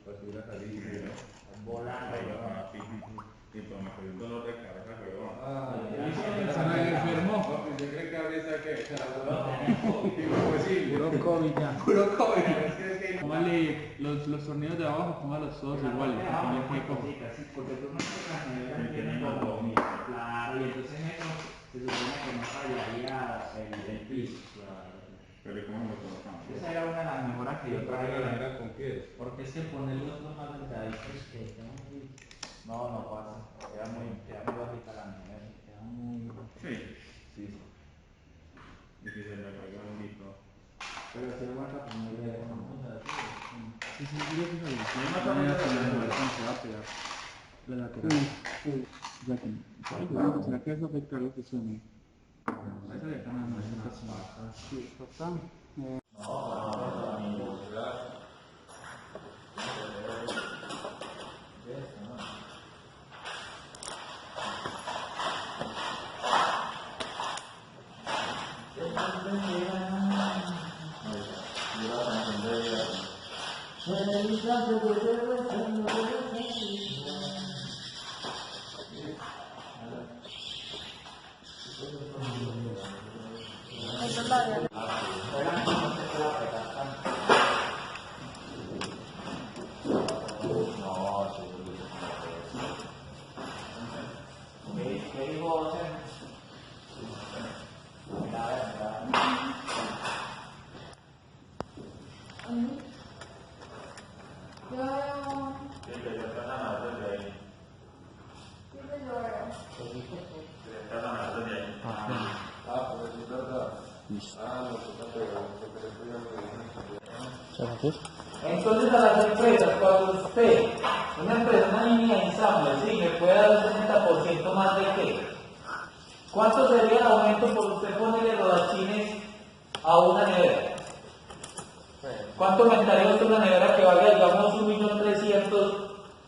Pues ir a salir, volando. Y pues me dio un dolor de cabeza, huevón. Se me enfermó. ¿Usted cree que ahorita qué? Pues sí, puro COVID ya. Puro COVID. Es que Póngale los tornillos de abajo, póngalos todos iguales. Porque tú no tienes como claro, y entonces eso se supone que no fallaría el piso. pero ¿cómo me colocamos? Esa era una de las mejoras que yo traía. ¿Con qué? Porque es que ponerle otros más delgaditos que no pasa. Queda muy bajita la nevera. Queda muy. Sí. Sí. Y si se le pega un hito. Pero si lo marca pues muy bien. Sí, yo creo que se va a pegar la lateral. Ya que, ¿será que eso afecta a lo que suene? Eso de acá nada más, no pasa nada. Sí, está. ¿Qué dijo José? Entonces a las empresas, cuando usted, una empresa, una línea de ensamble, sí, me puede dar un 30% más de qué. ¿Cuánto sería el aumento por usted ponerle rodachines a una nevera? ¿Cuánto aumentaría usted una nevera que valga, digamos, 1.300.000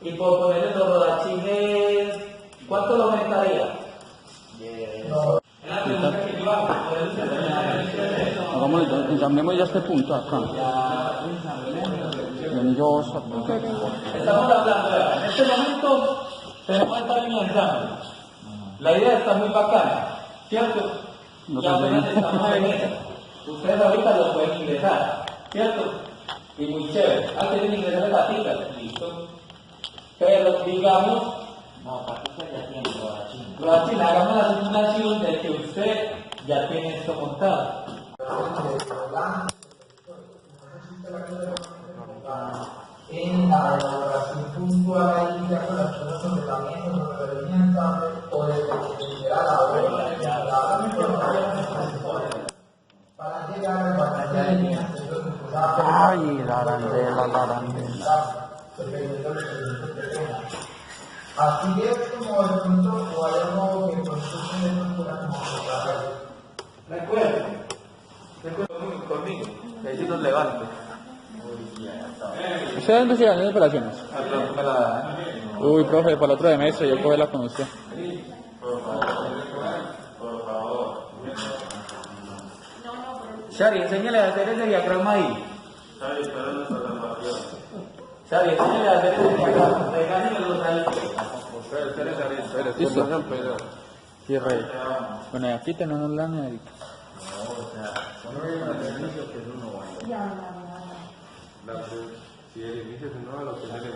y por ponerle los rodachines, cuánto lo aumentaría? Es la pregunta que yo hago, por eso se me da el Hagámoslo, ensamblemos ya este punto acá. Estamos hablando, en este momento tenemos esta línea de ensamble. La idea está muy bacana, ¿cierto? Y apenas estamos en ella. Ustedes ahorita lo pueden ingresar, ¿cierto? Y muy chévere. Ah, quieren ingresar las patitas, listo. Pero digamos, no, patitas ya tienen rodachín, hagamos la simulación de que usted ya tiene esto montado. En la elaboración puntual de con las cosas sobre la mesa, sobre la línea ensamble, o desde que se llega la para llegar al batalla de líneas, Ay, la arandela. así es como el punto o hay algo que construye de estructura como recuerden conmigo, que ahí sí nos levante. ¿Usted dónde se dan las operaciones? Uy, profe, para el otro semestre yo cogerla con usted. Shari, enséñale a hacer ese diagrama ahí. Shari, enséñale a hacer ese diagrama. Regáñelos ahí. ¿Listo? Sí, rey. Bueno, y aquí tenemos la neverita. Si el inicio se no lo tiene que